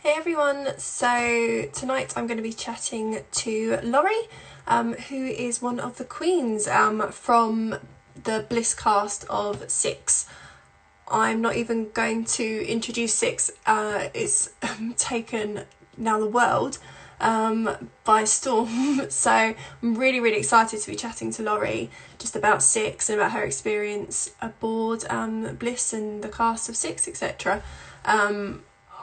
Hey everyone, so tonight I'm going to be chatting to Laurie, who is one of the queens from the Bliss cast of Six. I'm not even going to introduce Six, it's taken now the world by storm. So I'm really excited to be chatting to Laurie just about Six and about her experience aboard Bliss and the cast of Six, etc.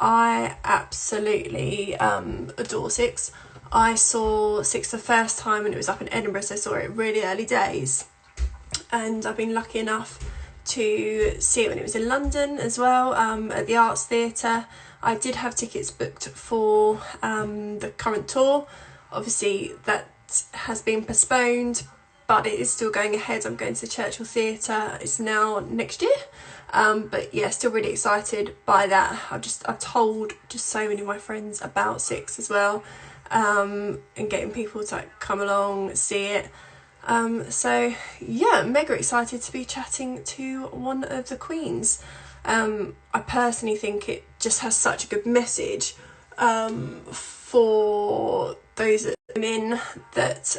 I absolutely adore Six. I saw Six the first time when it was up in Edinburgh, so I saw it really early days. And I've been lucky enough to see it when it was in London as well, at the Arts Theatre. I did have tickets booked for the current tour. Obviously that has been postponed, but it is still going ahead. I'm going to the Churchill Theatre. It's now next year. But yeah, still really excited by that. I've told just so many of my friends about Six as well, and getting people to come along, see it. So yeah, mega excited to be chatting to one of the queens. I personally think it just has such a good message for those women that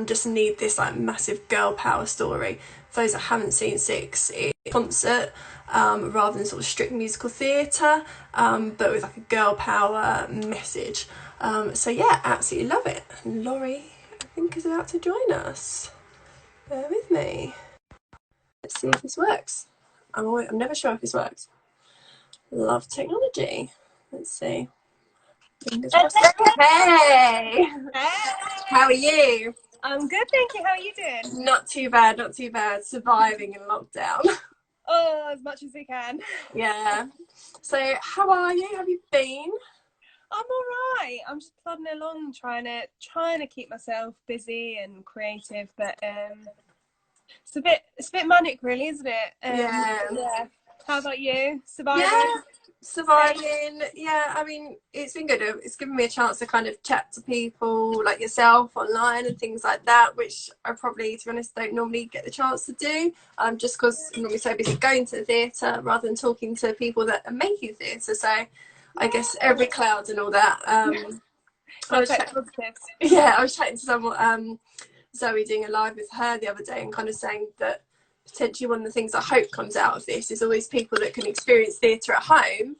just need this massive girl power story. For those that haven't seen Six, it's a concert rather than sort of strict musical theatre, but with a girl power message. So yeah, absolutely love it. And Laurie, I think, is about to join us. Bear with me. Let's see if this works. I'm never sure if this works. Love technology. Let's see. Fingers crossed. Hey! How are you? I'm good, thank you. How are you doing? Not too bad, not too bad. Surviving in lockdown. Oh, as much as we can. Yeah. So how are you? Have you been? I'm all right. I'm just plodding along, trying to keep myself busy and creative, but it's a bit manic, really, isn't it? Yeah. How about you? Surviving? Yeah, surviving. Yeah, I mean, it's been good. It's given me a chance to kind of chat to people like yourself online and things like that, which I probably, to be honest, don't normally get the chance to do. Just because I'm normally so busy going to the theatre rather than talking to people that are making theatre. So I guess every cloud and all that. I was chatting to someone, Zoe, doing a live with her the other day, and kind of saying that potentially one of the things I hope comes out of this is all these people that can experience theatre at home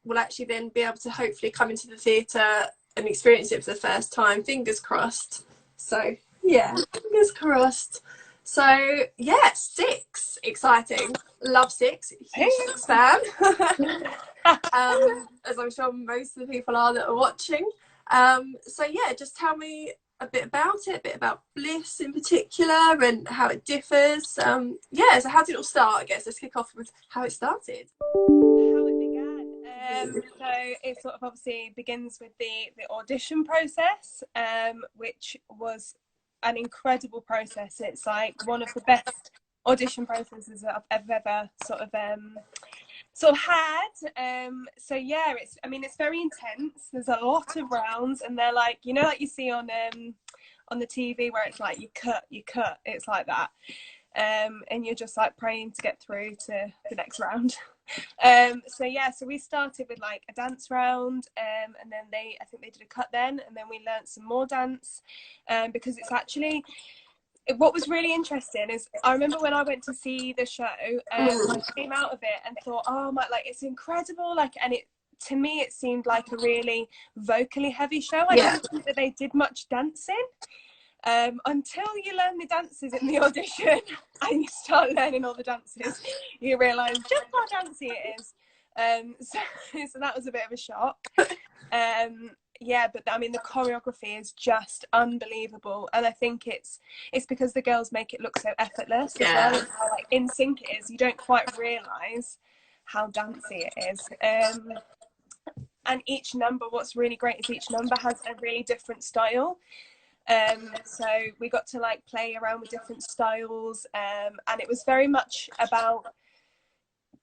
will actually then be able to hopefully come into the theatre and experience it for the first time. Fingers crossed. So yeah, fingers crossed. So yeah, Six, exciting. Love Six, huge Six fan. As I'm sure most of the people are that are watching. So yeah, just tell me a bit about it, a bit about Bliss in particular and how it differs. Yeah, so how did it all start? I guess let's kick off with how it started. How it began. So it sort of obviously begins with the audition process, which was an incredible process. It's like one of the best audition processes that I've ever sort of had. So yeah, it's very intense. There's a lot of rounds, and they're like, like you see on the TV where it's like you cut. It's like that. And you're just like praying to get through to the next round. So we started with like a dance round, and then I think they did a cut then, and then we learnt some more dance, because it's actually, what was really interesting is I remember when I went to see the show, I came out of it and thought, oh my, like it's incredible, and to me it seemed like a really vocally heavy show. I didn't think that they did much dancing. Until you learn the dances in the audition and you start learning all the dances, you realise just how dancey it is. So that was a bit of a shock. But I mean, the choreography is just unbelievable, and I think it's because the girls make it look so effortless as well, and how like in sync it is. You don't quite realise how dancey it is. And each number, what's really great is each number has a really different style. So we got to like play around with different styles, and it was very much about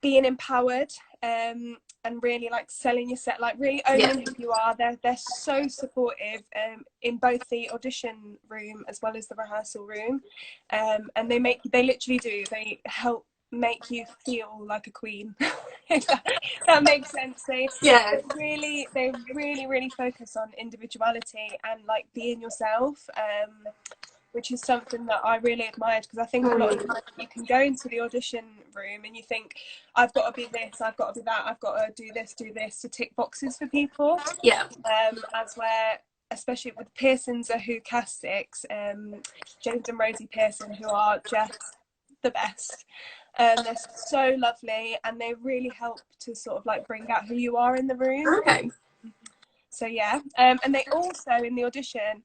being empowered, and really like selling your set, like really owning who you are. They're so supportive, in both the audition room as well as the rehearsal room, and they literally help make you feel like a queen. That makes sense. Yeah. They really focus on individuality and like being yourself, which is something that I really admired, because I think a lot of times you can go into the audition room and you think, I've got to be this, I've got to be that, I've got to do this to tick boxes for people. Yeah. As where, especially with Pearsons, who cast Six, James and Rosie Pearson, who are just the best. They're so lovely, and they really help to sort of like bring out who you are in the room. Okay. So yeah, and they also, in the audition,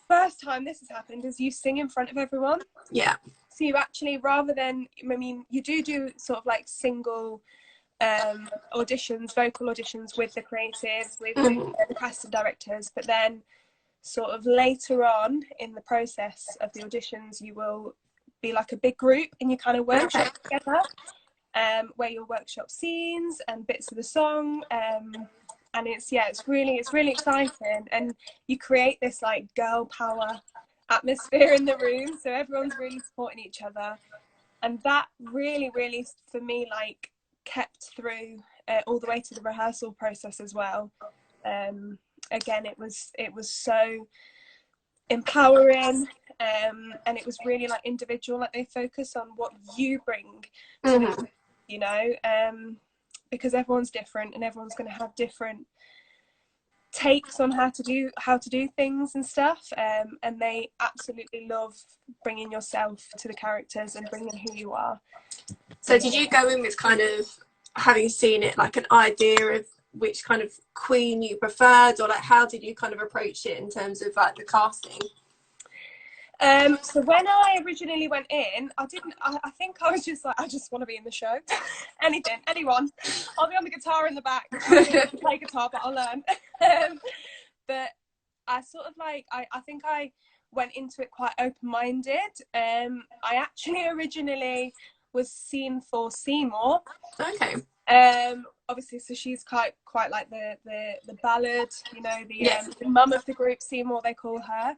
first time this has happened, is you sing in front of everyone. Yeah. So you actually, rather than, I mean, you do sort of like single auditions, vocal auditions with the creatives, with the casting directors, but then sort of later on in the process of the auditions, you will be like a big group and you kind of workshop together, where you'll workshop scenes and bits of the song, and it's really exciting, and you create this like girl power atmosphere in the room, so everyone's really supporting each other, and that really for me like kept through all the way to the rehearsal process as well. Again, it was so empowering, and it was really like individual, like they focus on what you bring to the, you know, because everyone's different and everyone's going to have different takes on how to do things and stuff, and they absolutely love bringing yourself to the characters and bringing who you are. So did you go in with kind of having seen it, like an idea of which kind of queen you preferred, or like how did you kind of approach it in terms of like the casting? So when I originally went in, I think I was just like, I just want to be in the show. Anyone. I'll be on the guitar in the back. I don't play guitar, but I'll learn. But I sort of like, I think I went into it quite open-minded. I actually originally was seen for Seymour. Okay. Obviously, so she's quite like the ballad, you know, the mum of the group, Seymour they call her.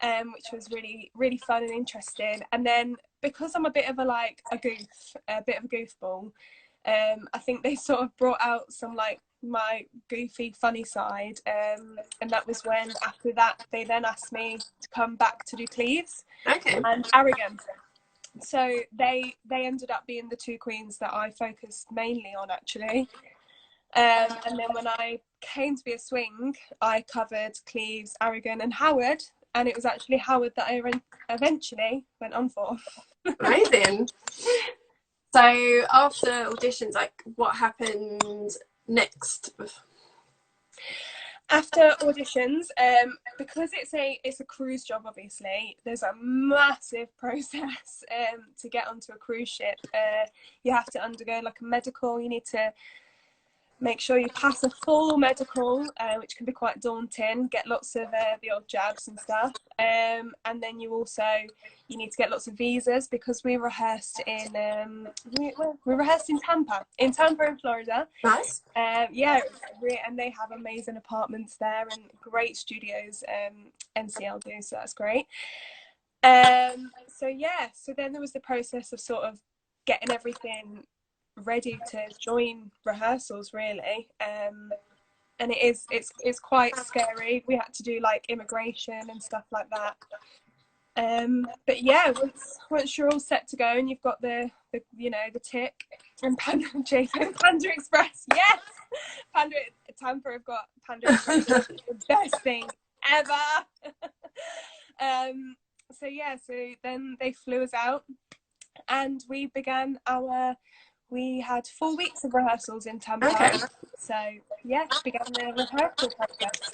Which was really fun and interesting. And then because I'm a bit of a goofball, I think they sort of brought out some like my goofy funny side, and that was when, after that, they then asked me to come back to do Cleves and Aragon. So they ended up being the two queens that I focused mainly on, actually. And then when I came to be a swing, I covered Cleves, Aragon and Howard, and it was actually Howard that I eventually went on for. Amazing. So after auditions, like, what happened next? After auditions, because it's a cruise job, obviously, there's a massive process to get onto a cruise ship. You have to undergo like a medical. You need to make sure you pass a full medical, which can be quite daunting, get lots of the odd jabs and stuff, and then you need to get lots of visas, because we rehearsed in Tampa in Florida. Nice. And they have amazing apartments there and great studios. NCL do, so that's great. So then there was the process of sort of getting everything ready to join rehearsals, really, and it's quite scary. We had to do like immigration and stuff like that, but yeah, once you're all set to go and you've got the tick and Panda Express, yes, Tampa have got Panda Express, the best thing ever. So then they flew us out and we had 4 weeks of rehearsals in Tampa. So yeah, began the rehearsal process.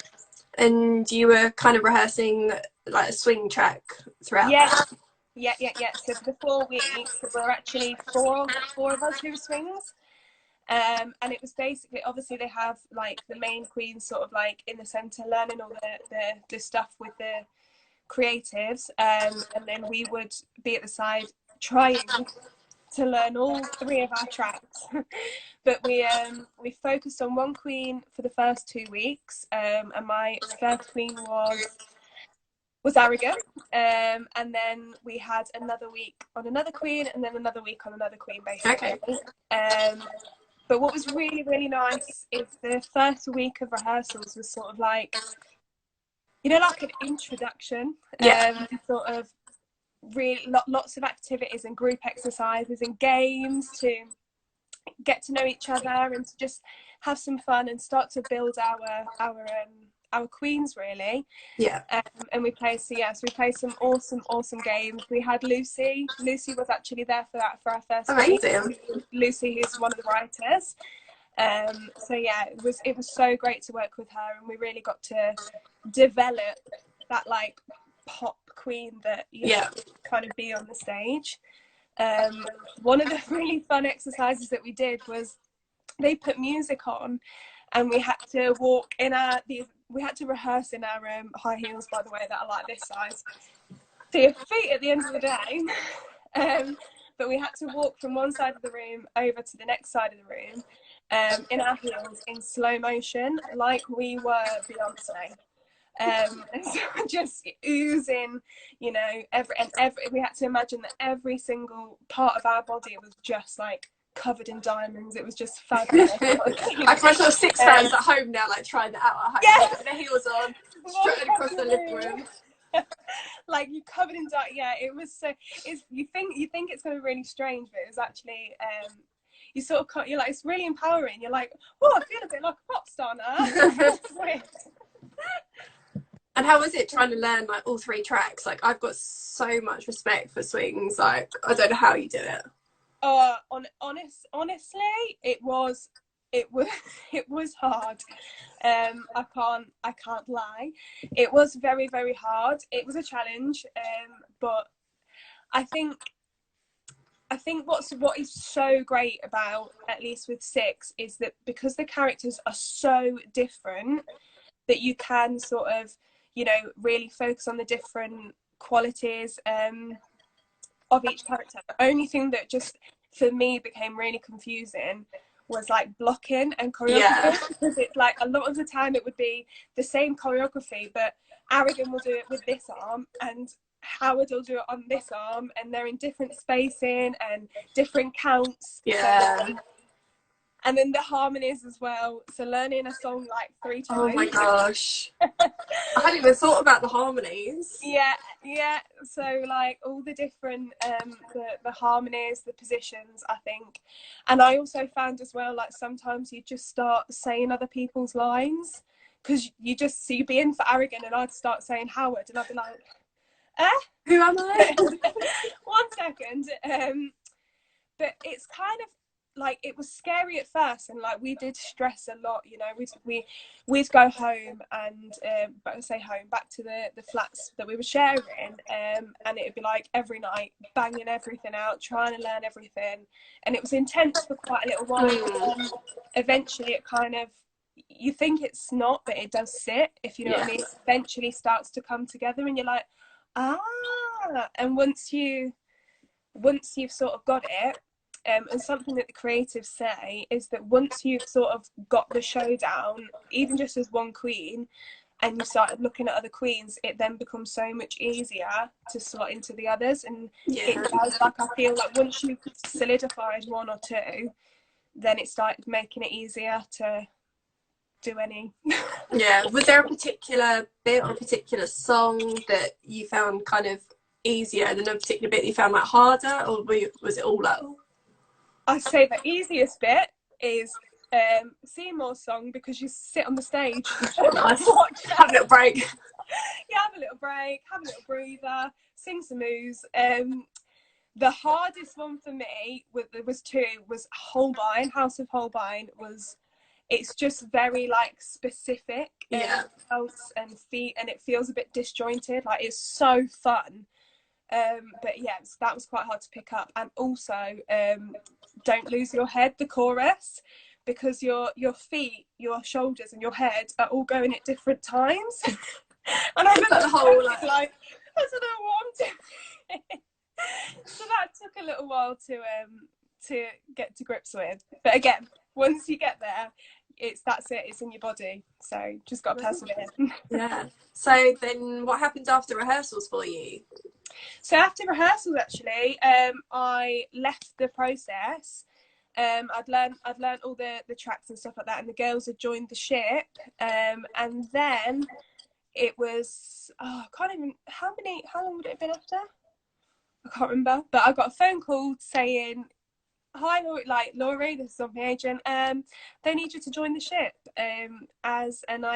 And you were kind of rehearsing like a swing track throughout that? Yeah. So for the 4 weeks, there were actually four of us who were swings. And it was basically, obviously they have like the main queen sort of like in the centre learning all the stuff with the creatives, and then we would be at the side trying to learn all 3 of our tracks. But we focused on one queen for the first 2 weeks, and my first queen was Aragon, and then we had another week on another queen, and then another week on another queen, basically. But what was really, really nice is the first week of rehearsals was sort of like, you know, like an introduction. Sort of really lots of activities and group exercises and games to get to know each other and to just have some fun and start to build our queens, really. And we played some awesome games. We had Lucy was actually there for our first amazing week. Lucy, who's one of the writers. So yeah, it was so great to work with her, and we really got to develop that like pop queen that you have to kind of be on the stage. One of the really fun exercises that we did was they put music on, and we had to walk in we had to rehearse in our high heels, by the way, that are like this size, to your feet at the end of the day. But we had to walk from one side of the room over to the next side of the room in our heels in slow motion, like we were Beyonce. And so just oozing, you know, we had to imagine that every single part of our body was just like covered in diamonds. It was just fabulous. I can imagine 6 fans at home now, like trying that out at home, with their heels on, strutting across the living room. Like you covered in diamonds. Yeah, it was so. You think it's going to be really strange, but it was actually. You sort of, you're like, it's really empowering. You're like, oh, I feel a bit like a pop star now. And how was it trying to learn like all 3 tracks? Like, I've got so much respect for swings. Like, I don't know how you did it. Honestly, it was hard. I can't lie. It was very, very hard. It was a challenge. But I think what is so great about, at least with 6, is that because the characters are so different, that you can sort of, you know, really focus on the different qualities of each character. The only thing that just for me became really confusing was like blocking and choreography, because it's like a lot of the time it would be the same choreography, but Aragon will do it with this arm and Howard will do it on this arm, and they're in different spacing and different counts. And then the harmonies as well. So learning a song like 3 times. Oh my gosh. I hadn't even thought about the harmonies. Yeah. So like all the different the harmonies, the positions, I think. And I also found as well, like sometimes you just start saying other people's lines, because you'd be in for Aragon and I'd start saying Howard and I'd be like, who am I? 1 second. But it's kind of like, it was scary at first, and like we did stress a lot, you know. We'd go home and back to the flats that we were sharing, and it'd be like every night banging everything out, trying to learn everything, and it was intense for quite a little while. Eventually it kind of, you think it's not, but it does sit, if you know what I mean. It eventually starts to come together and you're like, and once you've sort of got it, and something that the creatives say is that once you've sort of got the show down, even just as one queen, and you started looking at other queens, it then becomes so much easier to slot into the others. And it does, like, I feel like once you've solidified 1 or 2, then it started making it easier to do any. Was there a particular bit or a particular song that you found kind of easier, and then a particular bit you found like harder, or was it all like? I'd say the easiest bit is Seymour's song, because you sit on the stage nice. Have a little break. Have a little break, have a little breather, sing some moves. The hardest one for me was 2, was Holbein. House of Holbein it's just very like specific counts and feet, and it feels a bit disjointed. Like, it's so fun. But yes, that was quite hard to pick up. And also, Don't Lose Your Head, the chorus, because your feet, your shoulders and your head are all going at different times. And I remember the whole like, I don't know what I'm doing. So that took a little while to get to grips with. But again, once you get there, that's it, it's in your body. So just got to persevere. So then what happened after rehearsals for you? So after rehearsals, actually, I left the process I'd learned all the tracks and stuff like that, and the girls had joined the ship, and then it was, I can't even, how long would it have been after? I can't remember, but I got a phone call saying, hi Laurie, this is on my agent, they need you to join the ship, and I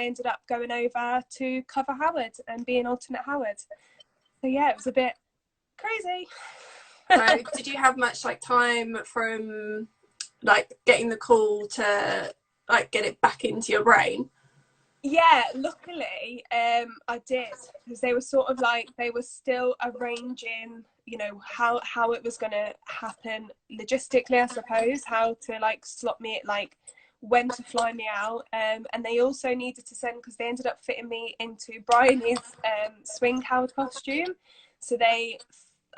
ended up going over to cover Howard and be an alternate Howard. So yeah, it was a bit crazy. So did you have much like time from like getting the call to like get it back into your brain? Yeah, luckily I did, because they were sort of like, they were still arranging, you know, how it was going to happen logistically, I suppose, how to like slot me, like when to fly me out, and they also needed to send, because they ended up fitting me into Bryony's swing Howard costume, so I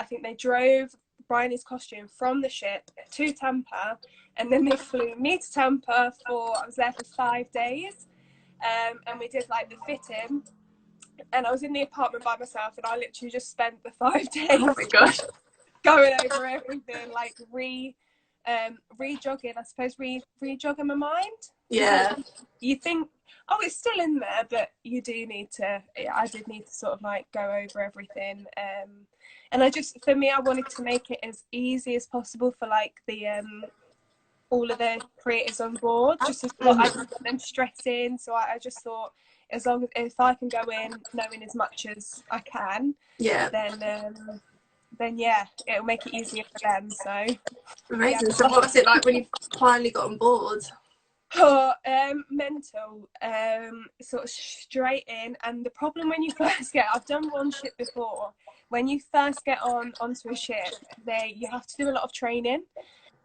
think they drove Bryony's costume from the ship to Tampa, and then they flew me to Tampa I was there for 5 days. And we did like the fitting, and I was in the apartment by myself, and I literally just spent the 5 days, oh my gosh, going over everything, like re-jogging, I suppose, re-jogging my mind. yeah, You think, oh, it's still in there, but I did need to sort of like go over everything, and for me, I wanted to make it as easy as possible for like the all of the creators on board, just as well. I didn't want them stressing, so I just thought, as long as if I can go in knowing as much as I can, yeah, then yeah, it'll make it easier for them. So amazing. yeah. So what was it like when you finally got on board? Oh, mental, sort of straight in. And the problem when you first I've done one ship before. When you first get onto a ship, you have to do a lot of training,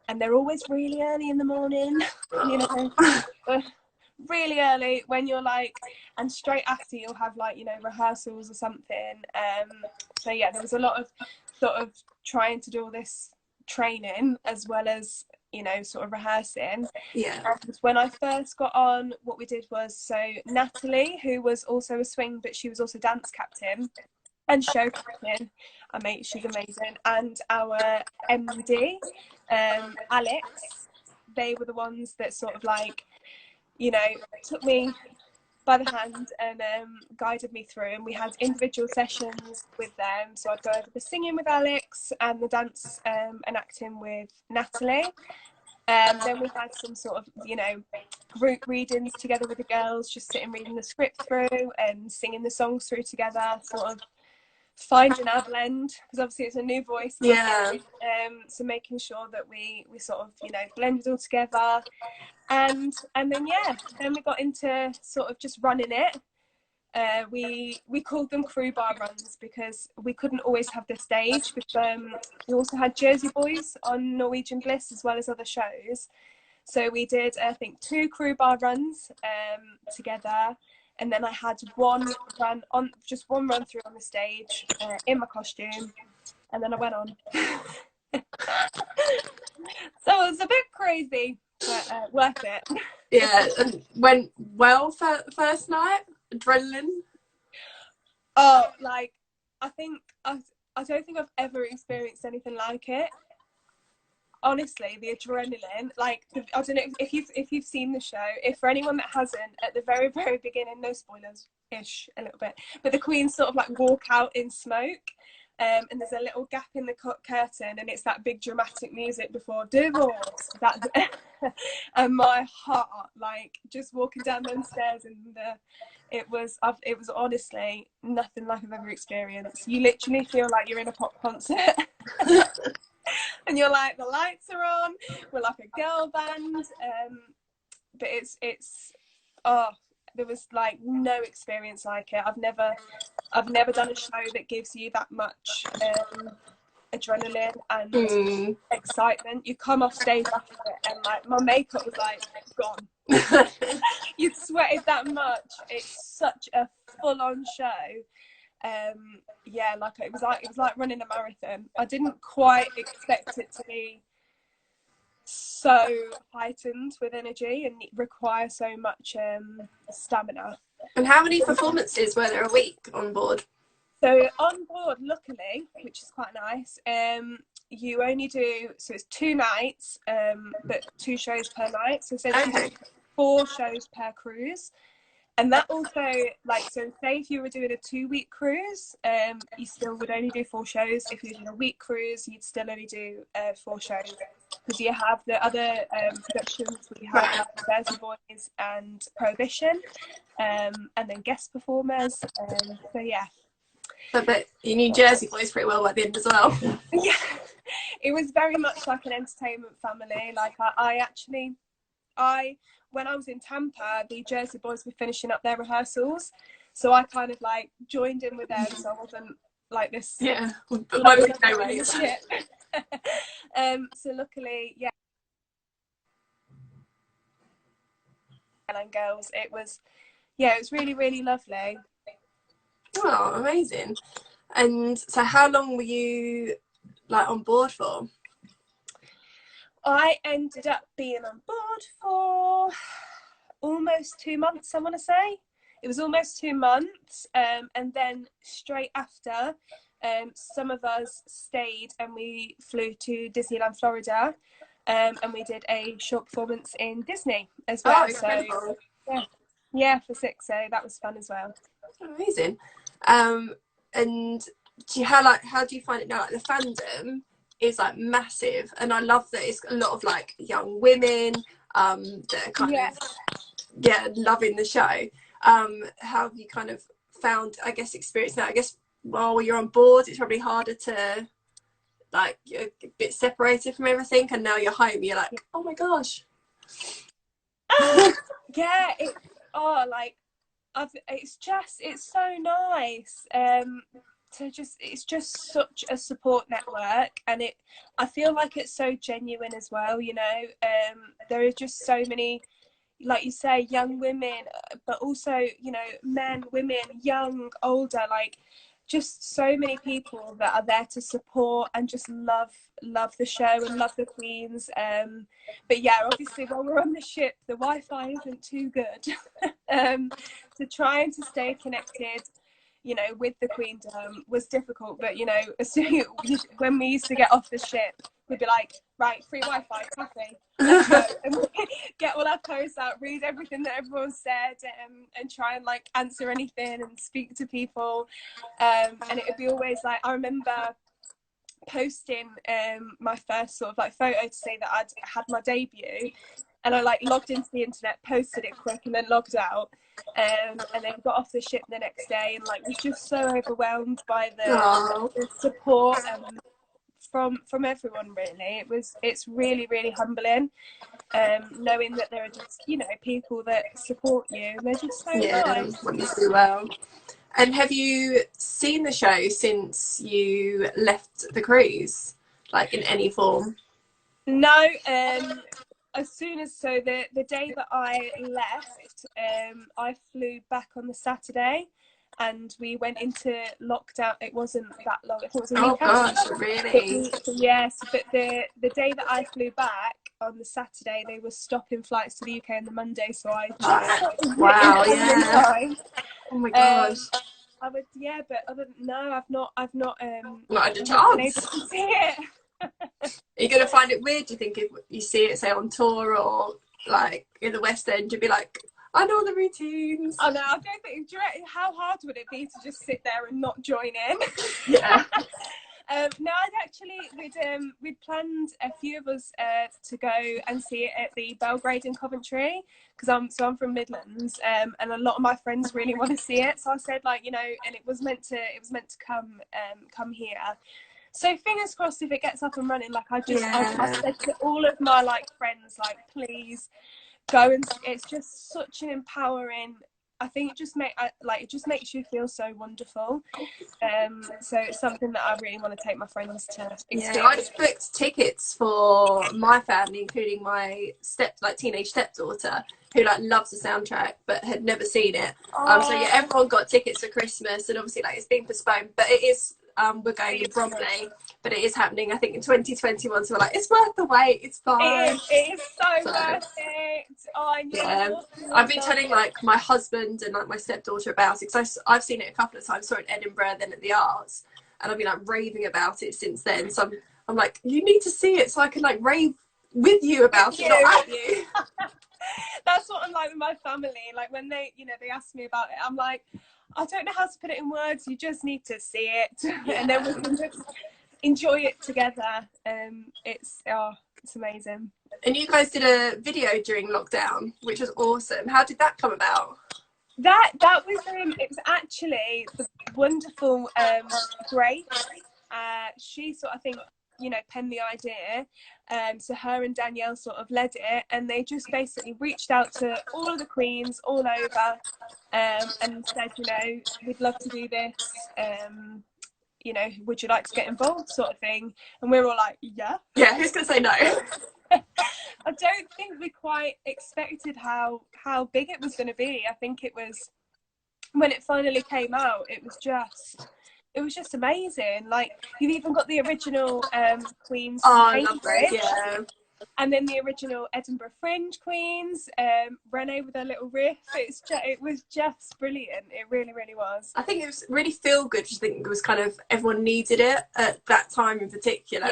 and they're always really early in the morning, you know, really early, when you're like, and straight after you'll have like, you know, rehearsals or something. So yeah, there was a lot of sort of trying to do all this training as well as, you know, sort of rehearsing. Yeah. And when I first got on, what we did was, so Natalie, who was also a swing, but she was also dance captain and show captain, she's amazing, and our MD, Alex, they were the ones that sort of like, you know, took me by the hand and guided me through, and we had individual sessions with them. So I'd go over the singing with Alex and the dance and acting with Natalie. Then we had some sort of, you know, group readings together with the girls, just sitting reading the script through and singing the songs through together, sort of finding our blend, because obviously it's a new voice. Yeah. So making sure that we sort of, you know, blended all together, and then yeah, then we got into sort of just running it. We called them crew bar runs because we couldn't always have the stage, because we also had Jersey Boys on Norwegian Bliss as well as other shows. So we did, I think, 2 crew bar runs together, and then I had one run through on the stage in my costume, and then I went on. So it was a bit crazy, but worth it. Yeah, and went well for first night? Adrenaline? Oh, like, I don't think I've ever experienced anything like it. Honestly, the adrenaline, like, I don't know if you've seen the show. If for anyone that hasn't, at the very, very beginning, no spoilers ish, a little bit, but the queens sort of like walk out in smoke, and there's a little gap in the curtain, and it's that big dramatic music before divorce. That and my heart, like, just walking down them stairs, and it was honestly nothing like I've ever experienced. You literally feel like you're in a pop concert. And you're like, the lights are on, we're like a girl band, but it's there was like no experience like it. I've never done a show that gives you that much adrenaline and excitement. You come off stage after it, and like my makeup was like gone. You'd sweated that much. It's such a full-on show. Yeah, like it was like running a marathon. I didn't quite expect it to be so heightened with energy and require so much stamina. And how many performances were there a week on board? So on board, luckily, which is quite nice, you only do, so it's 2 nights, but 2 shows per night. So essentially 4 shows per cruise. And that also, like, so say if you were doing a 2-week cruise, you still would only do 4 shows. If you're doing a week cruise, you'd still only do 4 shows. Because you have the other productions, we have like Jersey Boys and Prohibition, and then guest performers. So yeah. But you knew Jersey Boys pretty well by the end as well. Yeah, it was very much like an entertainment family. Like I when I was in Tampa, the Jersey Boys were finishing up their rehearsals, so I kind of like joined in with them, so I wasn't like this. Yeah, but no ways. So luckily, yeah, and girls, it was really, really lovely. Oh, amazing. And so how long were you like on board for? I ended up being on board for almost 2 months, I want to say. It was almost 2 months, and then straight after, some of us stayed and we flew to Disneyland, Florida, and we did a short performance in Disney as well. Oh, so yeah, for 6, so that was fun as well. Amazing. And how do you find it now? Like the fandom is like massive, and I love that it's a lot of like young women that are kind of loving the show. How have you kind of found, I guess, experience that? I guess while you're on board, it's probably harder to, like, you're a bit separated from everything, and now you're home, you're like, oh my gosh. Yeah, it's so nice. It's just such a support network, and I feel like it's so genuine as well, you know. There are just so many, like you say, young women, but also, you know, men, women, young, older, like just so many people that are there to support and just love the show and love the Queens. But yeah, obviously while we're on the ship, the Wi-Fi isn't too good. So trying to stay connected, you know, with the Queendom was difficult. But, you know, as soon when we used to get off the ship, we'd be like, right, free Wi-Fi, coffee, let's go. And we'd get all our posts out, read everything that everyone said, and try and like answer anything and speak to people. And it would be always like, I remember posting my first sort of like photo to say that I'd had my debut, and I like logged into the internet, posted it quick, and then logged out, and then got off the ship the next day, and like was just so overwhelmed by the support from everyone. Really, it's really, really humbling, knowing that there are just, you know, people that support you, and they're just so nice. Want you to do well. And have you seen the show since you left the cruise, like in any form? No, as soon as, so the day that I left, I flew back on the Saturday, and we went into lockdown. It wasn't that long. I think it was a week after. Really? Yes, but the day that I flew back on the Saturday, they were stopping flights to the UK on the Monday, so I just wow, oh my gosh. I would, yeah, but I've not not had a chance. been able to see it. Are you going to find it weird, do you think, if you see it, say, on tour or like in the West End, you'd be like, I know the routines? Oh no, I don't think, how hard would it be to just sit there and not join in? Yeah. No, we'd planned, a few of us, to go and see it at the Belgrade in Coventry, because I'm from Midlands, and a lot of my friends really want to see it. So I said, like, you know, and it was meant to come here. So fingers crossed if it gets up and running. Like I said to all of my like friends, like, please go, and it's just such an empowering. I think it just makes you feel so wonderful. So it's something that I really want to take my friends to experience. Yeah, I just booked tickets for my family, including my teenage stepdaughter, who like loves the soundtrack but had never seen it. So yeah, everyone got tickets for Christmas, and obviously like it's been postponed, but it is, we're going in Bromley, but it is happening, I think, in 2021. So we're like, it's worth the wait. It's fine. It is so worth it. Oh, I know. Yeah, I've been telling like my husband and like my stepdaughter about it, because I've seen it a couple of times. Saw it in Edinburgh, then at the Arts, and I've been like raving about it since then. So I'm like, you need to see it so I can like rave with you about it, not at you. That's what I'm like with my family. Like when they, you know, they ask me about it, I'm like, I don't know how to put it in words. You just need to see it, and then we can just enjoy it together. It's amazing. And you guys did a video during lockdown, which was awesome. How did that come about? That was it was actually the wonderful Grace. She sort of, I think, you know, penned the idea. So her and Danielle sort of led it, and they just basically reached out to all of the queens all over, and said, you know, we'd love to do this. You know, would you like to get involved, sort of thing? And we were all like, yeah. Who's gonna say no? I don't think we quite expected how big it was going to be. I think it was, when it finally came out, it was just amazing. Like, you've even got the original Queens, yeah, and then the original Edinburgh Fringe Queens, Renee with her little riff. It was just brilliant. It really, really was. I think it was really feel good. I think it was kind of, everyone needed it at that time in particular.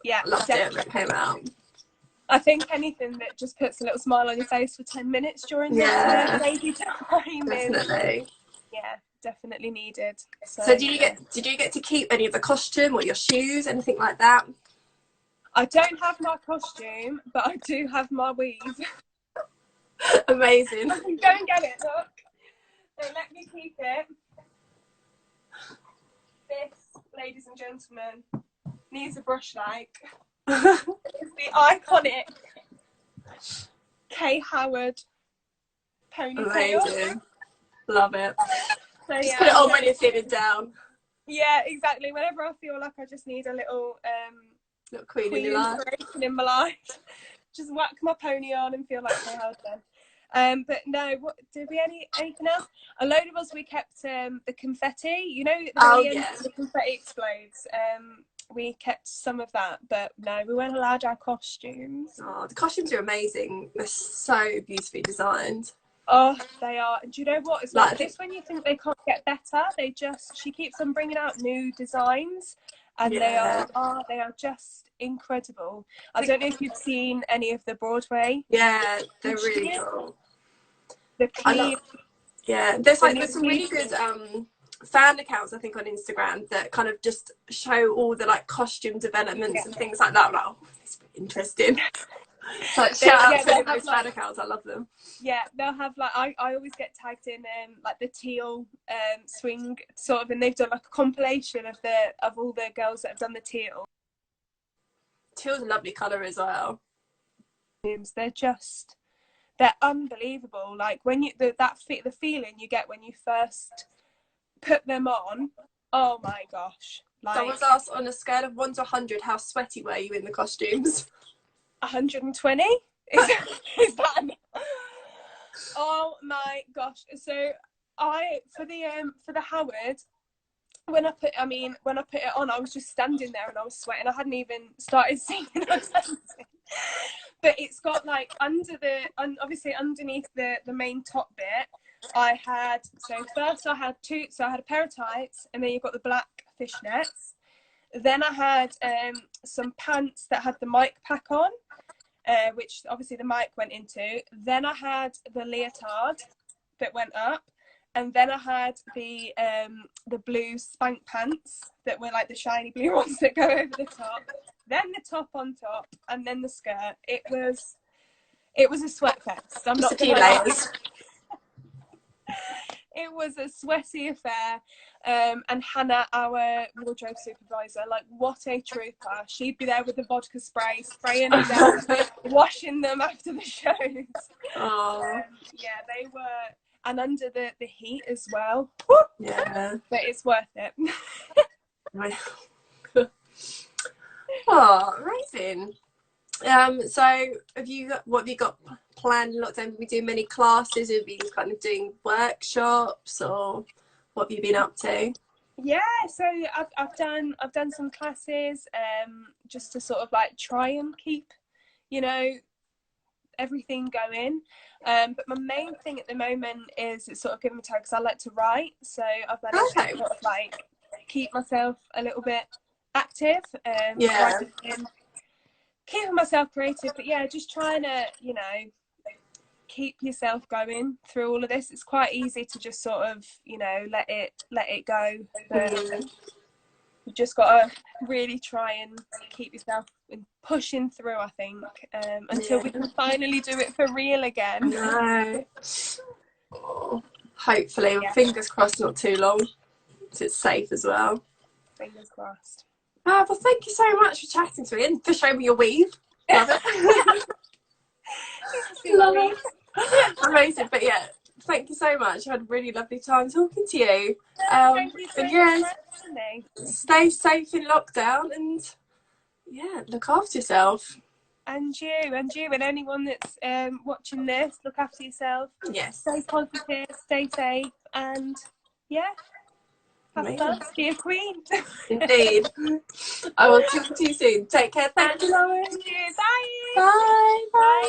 Yeah. Loved it when it came out. I think anything that just puts a little smile on your face for 10 minutes during the baby time. Definitely. Definitely needed. So did you get to keep any of the costume or your shoes, anything like that? I don't have my costume, but I do have my weave. Amazing. I can go and get it, look. So let me keep it. This, ladies and gentlemen, needs a brush like. It's the iconic Kay Howard ponytail. Amazing. Love it. So, just put it on when you're feeling down. Yeah, exactly. Whenever I feel like I just need a little queen in your life. In my life, just whack my pony on and feel like Kay Howard then. But no, what did we anything else? A load of us, we kept the confetti. You know, the confetti explodes. We kept some of that, but no, we weren't allowed our costumes. Oh, the costumes are amazing. They're so beautifully designed. Oh, they are. And do you know what? It's like this, when you think they can't get better, she keeps on bringing out new designs, and they are just incredible. I don't know if you've seen any of the Broadway. Yeah, they're really cool. There's some really good fan accounts, I think, on Instagram that kind of just show all the like costume developments and things like that. I'm like, oh, it's interesting. So shout out to those fan accounts. I love them. Yeah, they'll have like I always get tagged in like the teal swing sort of, and they've done like a compilation of all the girls that have done the teal. Teal's a lovely colour as well. They're unbelievable. Like when you the feeling you get when you first put them on. Oh my gosh! Like, someone's asked, on a scale of 1 to 100, how sweaty were you in the costumes? 120. Is that oh my gosh. So for the Howard, when I put it on, I was just standing there and I was sweating. I hadn't even started singing or something. But it's got like obviously underneath the main top bit, I had a pair of tights, and then you've got the black fishnets. Then I had some pants that had the mic pack on, which obviously the mic went into. Then I had the leotard that went up, and then I had the blue spank pants that were like the shiny blue ones that go over the top. Then the top on top, and then the skirt. It was a sweat fest. I'm not gonna lie. It was a sweaty affair. And Hannah, our wardrobe supervisor, like, what a trooper. She'd be there with the vodka spray, spraying them down, washing them after the shows. Oh. Yeah, they were, and under the heat as well. Yeah. But it's worth it. Oh, amazing. So what have you got planned in lockdown? Have you doing many classes? Have you kind of doing workshops, or What have you been up to? Yeah, so I've done some classes, just to sort of like try and keep, you know, everything going. But my main thing at the moment is it's sort of giving me time because I like to write. So I've managed to sort of like keep myself a little bit active, writing, keeping myself creative. But yeah, just trying to, you know, keep yourself going through all of this. It's quite easy to just sort of, you know, let it go. But you just got to really try and keep yourself pushing through, I think, until we can finally do it for real again. No. Oh, hopefully, fingers crossed, not too long, so it's safe as well. Fingers crossed. Well, thank you so much for chatting to me and for showing me your weave. Love it. Love it. Amazing. But yeah, thank you so much. I had a really lovely time talking to you. Thank you so much for having me. Stay safe in lockdown and look after yourself. And you, and anyone that's watching this, look after yourself. Yes. Stay positive, stay safe, and have fun. Be a queen. Indeed. I will talk to you soon. Take care. Thank you, Lauren. Bye. Bye. Bye.